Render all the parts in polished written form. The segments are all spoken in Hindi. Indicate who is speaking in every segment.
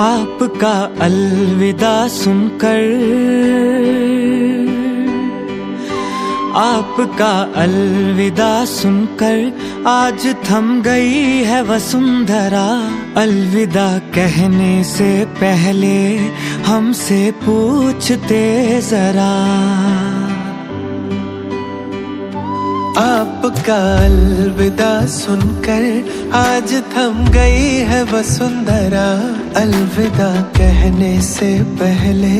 Speaker 1: आपका अलविदा सुनकर, आपका अलविदा सुनकर आज थम गई है वसुंधरा। अलविदा कहने से पहले हमसे पूछते जरा।
Speaker 2: आपका अलविदा सुनकर आज थम गई है वसुंधरा। अलविदा कहने से पहले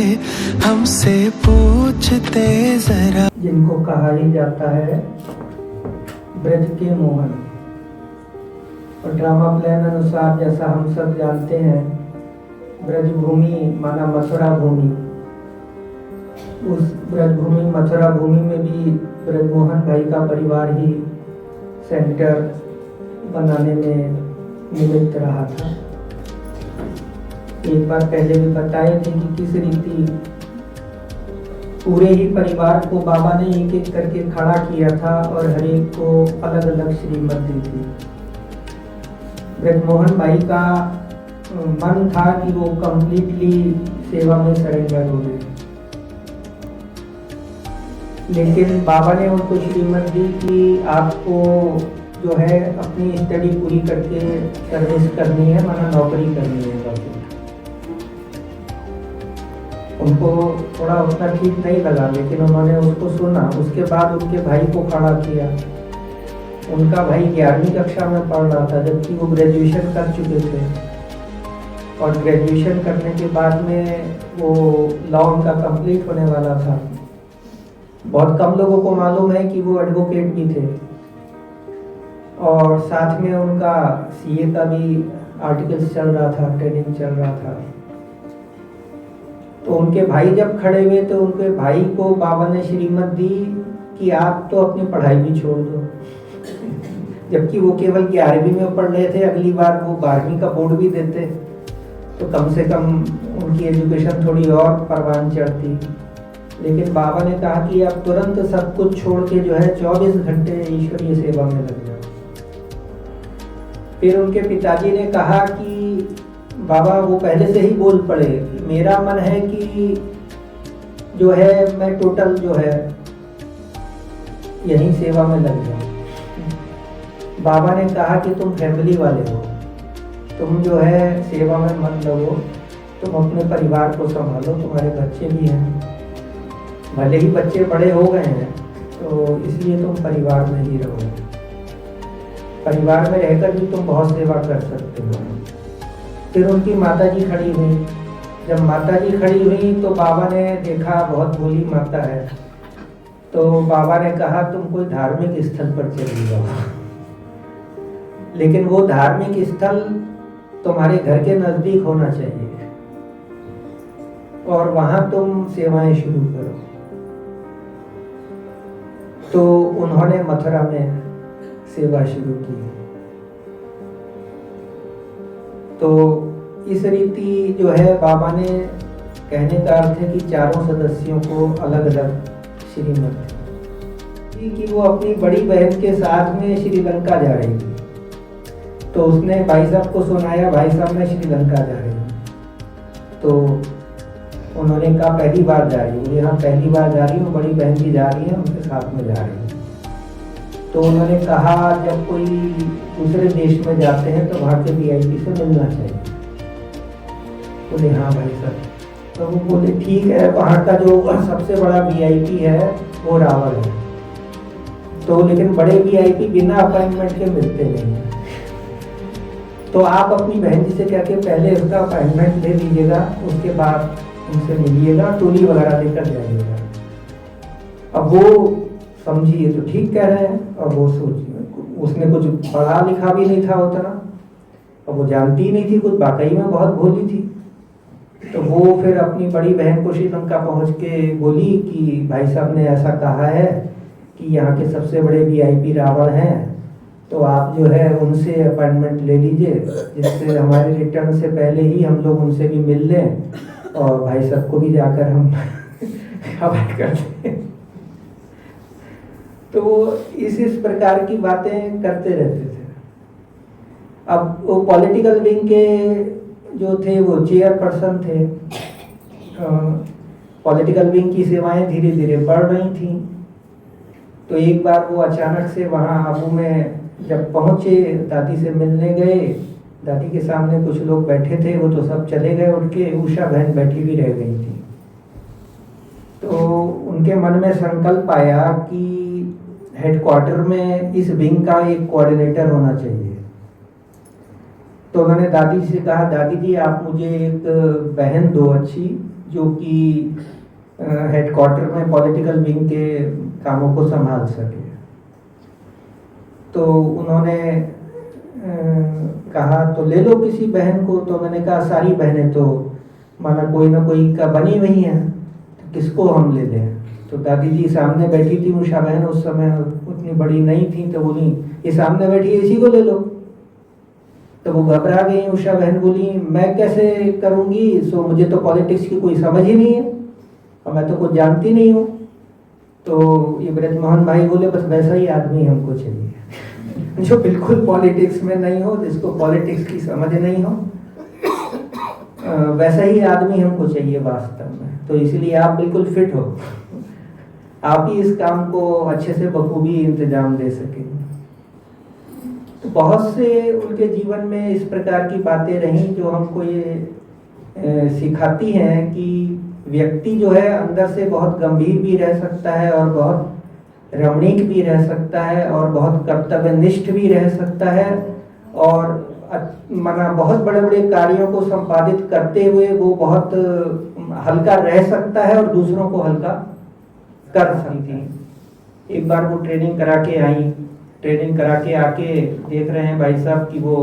Speaker 2: हमसे पूछते जरा।
Speaker 3: जिनको कहा ही जाता है ब्रज के मोहन, और ड्रामा प्लान अनुसार जैसा हम सब जानते हैं, ब्रज भूमि माना मथुरा भूमि। उस ब्रज भूमि मथुरा भूमि में भी ब्रजमोहन भाई का परिवार ही सेंटर बनाने में निमित्त रहा था। एक बार पहले भी बताए थे कि किस रीति पूरे ही परिवार को बाबा ने एक एक करके खड़ा किया था और हर एक को अलग अलग श्रीमत दी थी। ब्रजमोहन भाई का मन था कि वो कंप्लीटली सेवा में सरेंडर हो गए, लेकिन बाबा ने उनको श्रीमत दी कि आपको जो है अपनी स्टडी पूरी करके सर्विस करनी है, माना नौकरी करनी है। बाकी उनको थोड़ा उतना ठीक नहीं लगा, लेकिन उन्होंने उसको सुना। उसके बाद उनके भाई को खड़ा किया। उनका भाई 11वीं कक्षा में पढ़ रहा था, जबकि वो ग्रेजुएशन कर चुके थे, और ग्रेजुएशन करने के बाद में वो लॉ उनका कंप्लीट होने वाला था। बहुत कम लोगों को मालूम है कि वो एडवोकेट भी थे, और साथ में उनका सीए का भी आर्टिकल्स चल रहा था, ट्रेनिंग चल रहा था। तो उनके भाई जब खड़े हुए तो उनके भाई को बाबा ने श्रीमत दी कि आप तो अपनी पढ़ाई भी छोड़ दो। जबकि वो केवल 11वीं में पढ़ रहे थे, अगली बार वो 12वीं का बोर्ड भी देते तो कम से कम उनकी एजुकेशन थोड़ी और परवान चढ़ती। लेकिन बाबा ने कहा कि आप तुरंत सब कुछ छोड़ के जो है 24 घंटे ईश्वरीय सेवा में लग जाओ। फिर उनके पिताजी ने कहा कि बाबा वो पहले से ही बोल पड़े कि मेरा मन है कि जो है मैं टोटल जो है यही सेवा में लग जाऊं। बाबा ने कहा कि तुम फैमिली वाले हो, तुम जो है सेवा में मत लगो, तुम अपने परिवार को संभालो, तुम्हारे बच्चे भी हैं, भले ही बच्चे बड़े हो गए हैं तो इसलिए तुम परिवार में ही रहो। परिवार में रहकर भी तुम बहुत सेवा कर सकते हो। फिर उनकी माताजी खड़ी हुई। जब माताजी खड़ी हुई तो बाबा ने देखा बहुत भोली माता है, तो बाबा ने कहा तुम कोई धार्मिक स्थल पर चली जाओ, लेकिन वो धार्मिक स्थल तुम्हारे घर के नजदीक होना चाहिए, और वहां तुम सेवाएं शुरू करो। तो उन्होंने मथुरा में सेवा शुरू की। तो इस रीति जो है बाबा ने, कहने का अर्थ है कि चारों सदस्यों को अलग अलग श्रीमत दी कि वो अपनी बड़ी बहन के साथ में श्रीलंका जा रही थी। तो उसने भाई साहब को सुनाया, भाई साहब मैं श्रीलंका जा रही हूँ। तो उन्होंने कहा पहली बार जा रही हूँ, यहाँ पहली बार जा रही हूँ, बड़ी बहन भी जा रही है, उनके साथ में जा रही हूँ। तो उन्होंने कहा जब कोई दूसरे देश में जाते हैं तो वहाँ के वीआईपी से मिलना चाहिए। बोले हाँ भाई साहब। तो वो बोले ठीक है, वहाँ का जो सबसे बड़ा वीआईपी है वो रावल है, तो लेकिन बड़े वीआईपी बिना अपॉइंटमेंट के मिलते नहीं हैं, तो आप अपनी बहन जी से कह के पहले उसका अपॉइंटमेंट ले लीजिएगा, उसके बाद उनसे मिलिएगा, टोली वगैरह लेकर जाइएगा। अब वो समझी ये तो ठीक कह रहे हैं, और वो सोच, उसने कुछ पढ़ा लिखा भी नहीं था उतना, और वो जानती ही नहीं थी कुछ, वाकई में बहुत भोली थी। तो वो फिर अपनी बड़ी बहन को श्रीलंका पहुंच के बोली कि भाई साहब ने ऐसा कहा है कि यहाँ के सबसे बड़े वीआईपी रावण हैं, तो आप जो है उनसे अपॉइंटमेंट ले लीजिए, जिससे हमारे रिटर्न से पहले ही हम लोग उनसे भी मिल लें, और भाई साहब को भी जाकर हम खबर कर दें। तो वो इस प्रकार की बातें करते रहते थे। अब वो पॉलिटिकल विंग के जो थे वो चेयरपर्सन थे। पॉलिटिकल विंग की सेवाएं धीरे धीरे बढ़ रही थी। तो एक बार वो अचानक से वहाँ आबू में जब पहुँचे, दादी से मिलने गए, दादी के सामने कुछ लोग बैठे थे, वो तो सब चले गए उठ के, उषा बहन बैठी भी रह गई थी। तो उनके मन में संकल्प आया कि हेडक्वार्टर में इस विंग का एक कोऑर्डिनेटर होना चाहिए। तो उन्होंने दादी से कहा, दादी जी आप मुझे एक बहन दो अच्छी, जो कि हेडक्वार्टर में पॉलिटिकल विंग के कामों को संभाल सके। तो उन्होंने कहा तो ले लो किसी बहन को। तो मैंने कहा सारी बहनें तो माना कोई ना कोई का बनी हुई हैं, तो किसको हम ले लें। तो दादी जी सामने बैठी थी, उषा बहन उस समय उतनी बड़ी नहीं थी, तो बोली ये सामने बैठी है इसी को ले लो। तो वो घबरा गई। उषा बहन बोली मैं कैसे करूँगी, सो मुझे तो पॉलिटिक्स की कोई समझ ही नहीं है और मैं तो कुछ जानती नहीं हूँ। तो ये ब्रजमोहन भाई बोले बस वैसा ही आदमी हमको चाहिए जो बिल्कुल पॉलिटिक्स में नहीं हो, जिसको पॉलिटिक्स की समझ नहीं हो, वैसा ही आदमी हमको चाहिए वास्तव में। तो इसलिए आप बिल्कुल फिट हो, आप ही इस काम को अच्छे से बखूबी इंतजाम दे सकेंगे। तो बहुत से उनके जीवन में इस प्रकार की बातें रहीं जो हमको ये सिखाती हैं कि व्यक्ति जो है अंदर से बहुत गंभीर भी रह सकता है और बहुत रमणीक भी रह सकता है और बहुत कर्तव्यनिष्ठ भी रह सकता है, और माना बहुत बड़े बड़े कार्यों को संपादित करते हुए वो बहुत हल्का रह सकता है और दूसरों को हल्का कर सकती थी। एक बार वो ट्रेनिंग करा के आई, ट्रेनिंग करा के आके देख रहे हैं भाई साहब कि वो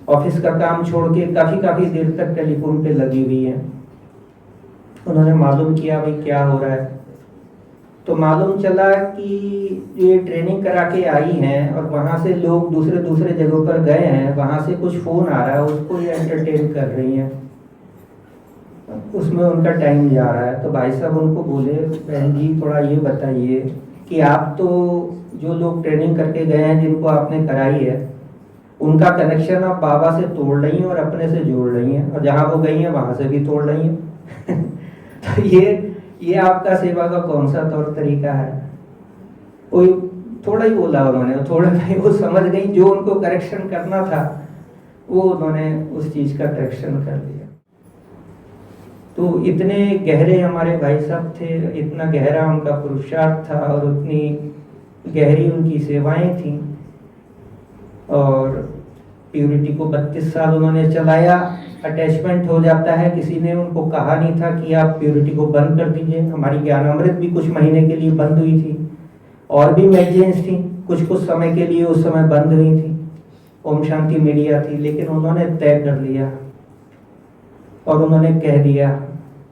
Speaker 3: ऑफिस का काम छोड़ के काफ़ी देर तक टेलीफोन पे लगी हुई है। उन्होंने मालूम किया भाई क्या हो रहा है। तो मालूम चला कि ये ट्रेनिंग करा के आई हैं और वहाँ से लोग दूसरे जगहों पर गए हैं, वहाँ से कुछ फ़ोन आ रहा है, उसको ये एंटरटेन कर रही हैं, उसमें उनका टाइम जा रहा है। तो भाई साहब उनको बोले बहन जी थोड़ा ये बताइए कि आप तो जो लोग ट्रेनिंग करके गए हैं, जिनको आपने कराई है, उनका कनेक्शन आप बाबा से तोड़ रही हैं और अपने से जोड़ रही हैं, और जहाँ वो गई हैं वहाँ से भी तोड़ रही हैं तो ये आपका सेवा का कौन सा तौर तरीका है। कोई थोड़ा ही बोला उन्होंने, थोड़ा नहीं, वो समझ गई जो उनको करेक्शन करना था वो उन्होंने उस चीज़ का करेक्शन कर दिया। तो इतने गहरे हमारे भाई साहब थे, इतना गहरा उनका पुरुषार्थ था और उतनी गहरी उनकी सेवाएं थीं। और प्यूरिटी को 32 साल उन्होंने चलाया। अटैचमेंट हो जाता है, किसी ने उनको कहा नहीं था कि आप प्यूरिटी को बंद कर दीजिए। हमारी ज्ञानामृत भी कुछ महीने के लिए बंद हुई थी, और भी मैगजीन्स थी कुछ समय के लिए उस समय बंद हुई थी, ओम शांति मीडिया थी, लेकिन उन्होंने तय कर लिया और उन्होंने कह दिया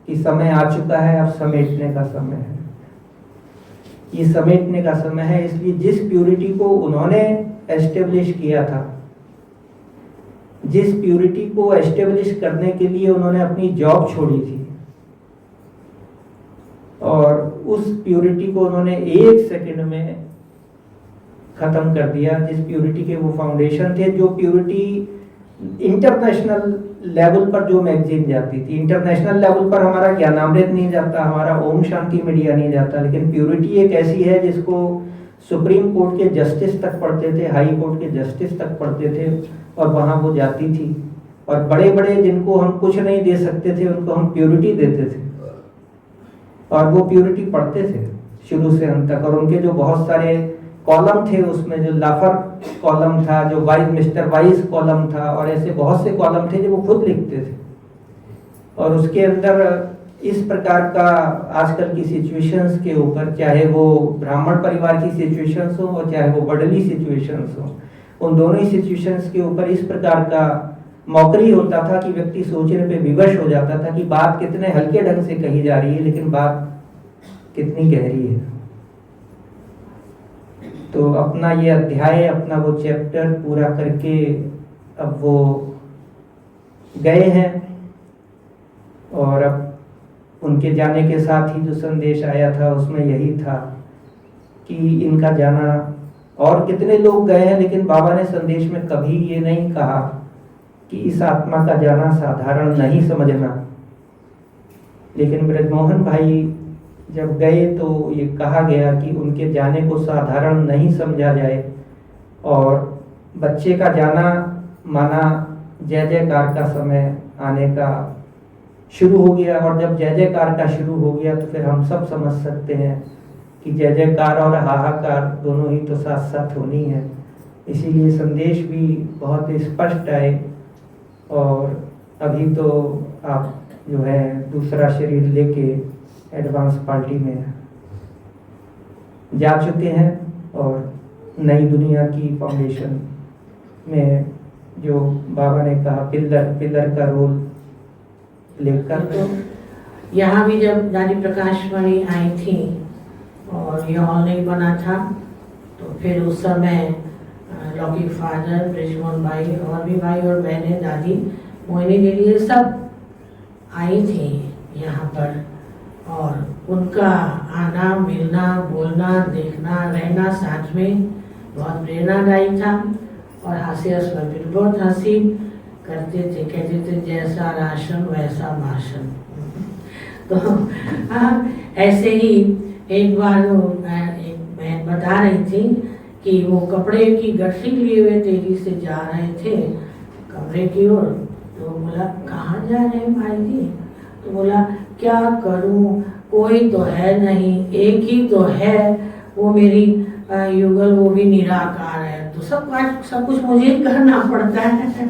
Speaker 3: कि समय आ चुका है, अब समेटने का समय है, ये समेटने का समय है। इसलिए जिस प्यूरिटी को उन्होंने एस्टेब्लिश किया था, जिस प्यूरिटी को एस्टेब्लिश करने के लिए उन्होंने अपनी जॉब छोड़ी थी, और उस प्यूरिटी को उन्होंने 1 सेकंड में खत्म कर दिया। जिस प्यूरिटी के वो फाउंडेशन थे, जो प्यूरिटी इंटरनेशनल लेवल पर जो मैगजीन जाती थी, इंटरनेशनल लेवल पर हमारा ज्ञानामृत नहीं जाता, हमारा ओम शांति मीडिया नहीं जाता, लेकिन प्यूरिटी एक ऐसी है जिसको सुप्रीम कोर्ट के जस्टिस तक पढ़ते थे, हाई कोर्ट के जस्टिस तक पढ़ते थे, और वहाँ वो जाती थी। और बड़े बड़े जिनको हम कुछ नहीं दे सकते थे उनको हम प्यूरिटी देते थे, और वो प्यूरिटी पढ़ते थे शुरू से अंत तक। और उनके जो बहुत सारे कॉलम थे, उसमें जो लाफर कॉलम था, जो मिस्टर वाइस कॉलम था, और ऐसे बहुत से कॉलम थे जो वो खुद लिखते थे। और उसके अंदर इस प्रकार का आजकल की सिचुएशंस के ऊपर, चाहे वो ब्राह्मण परिवार की सिचुएशंस हो और चाहे वो बडली सिचुएशंस हो, उन दोनों ही सिचुएशंस के ऊपर इस प्रकार का मौकरी होता था कि व्यक्ति सोचने पे विवश हो जाता था कि बात कितने हल्के ढंग से कही जा रही है, लेकिन बात कितनी गहरी है। तो अपना ये अध्याय, अपना वो चैप्टर पूरा करके अब वो गए हैं, और अब उनके जाने के साथ ही जो संदेश आया था उसमें यही था कि इनका जाना, और कितने लोग गए हैं, लेकिन बाबा ने संदेश में कभी ये नहीं कहा कि इस आत्मा का जाना साधारण नहीं समझना। लेकिन ब्रजमोहन भाई जब गए तो ये कहा गया कि उनके जाने को साधारण नहीं समझा जाए, और बच्चे का जाना माना जय जयकार का समय आने का शुरू हो गया। और जब जय जयकार का शुरू हो गया तो फिर हम सब समझ सकते हैं कि जय जयकार और हाहाकार दोनों ही तो साथ साथ होनी है। इसीलिए संदेश भी बहुत स्पष्ट आए। और अभी तो आप जो है दूसरा शरीर लेके एडवांस पार्टी में जा चुके हैं, और नई दुनिया की फाउंडेशन में जो बाबा ने कहा पिलर का रोल लेकर।
Speaker 4: तो यहाँ भी जब दादी प्रकाश वाणी आई थी और ये हॉल नहीं बना था, तो फिर उस समय लौकिक फादर, ब्रिजमोहन भाई और भी भाई और बहनें, दादी मोहिनी दीदी, ये सब आई थी यहाँ पर। और उनका आना, मिलना, बोलना, देखना, रहना साथ में बहुत प्रेरणादायी था। और हास्यास्पद भी, बहुत हंसी करते थे, कहते थे जैसा राशन वैसा भाषण। तो ऐसे ही एक बार एक बहन बता रही थी कि वो कपड़े की गठरी लिए हुए तेजी से जा रहे थे कमरे की ओर। तो बोला कहाँ जा रहे हैं भाई जी? तो बोला क्या करूं, कोई तो है नहीं, एक ही तो है, वो मेरी युगल, वो भी निराकार है। तो सब कुछ मुझे ही करना पड़ता है,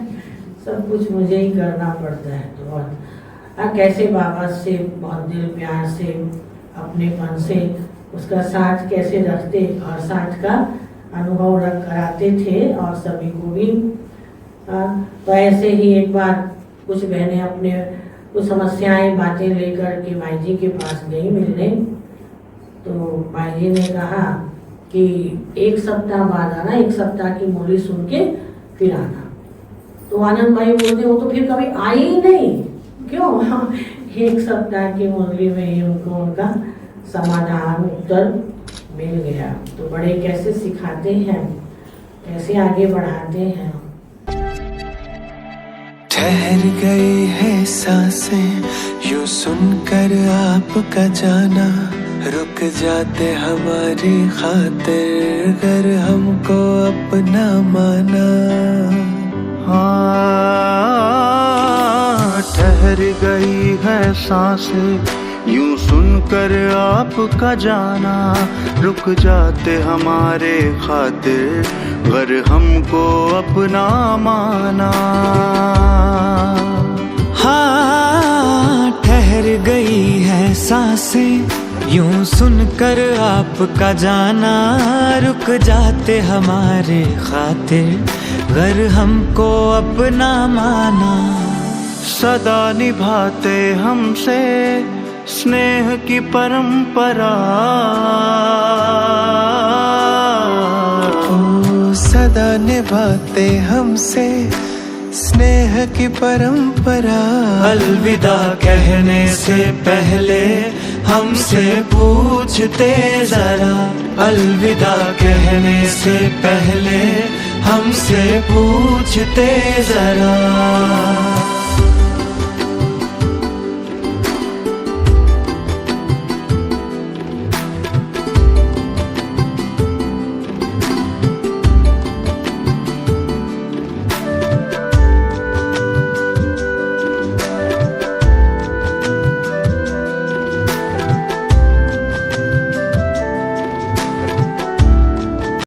Speaker 4: सब कुछ मुझे ही करना पड़ता है। तो बहुत कैसे बाबा से बहुत दिल प्यार से, अपनेपन से उसका साथ कैसे रखते और साथ का अनुभव कराते थे और सभी को भी। तो ऐसे ही एक बार कुछ बहनें अपने कुछ समस्याएं, बातें लेकर के भाई जी के पास गई मिलने। तो भाई जी ने कहा कि एक सप्ताह बाद आना, एक सप्ताह की मुरली सुन के फिर आना। तो आनंद भाई बोलते वो तो फिर कभी आई ही नहीं, क्यों? एक सप्ताह की मुरली में ही उनको उनका समाधान, उत्तर मिल गया। तो बड़े कैसे सिखाते हैं, कैसे आगे बढ़ाते हैं।
Speaker 2: ठहर गई है सांसें यूं सुनकर आपका जाना, रुक जाते हमारी खातिर अगर हमको अपना माना।
Speaker 5: हाँ, ठहर गई है सांसें यूं सुनकर आपका जाना, रुक जाते हमारे खातिर अगर हमको अपना माना।
Speaker 1: हाँ, ठहर गई है सांसें यूं सुनकर आपका जाना, रुक जाते हमारे खातिर अगर हमको अपना माना।
Speaker 5: सदा निभाते हमसे स्नेह की परंपरा,
Speaker 2: ओ सदा निभाते हमसे स्नेह की परंपरा।
Speaker 1: अलविदा कहने से पहले हमसे पूछते जरा, अलविदा कहने से पहले हमसे पूछते जरा।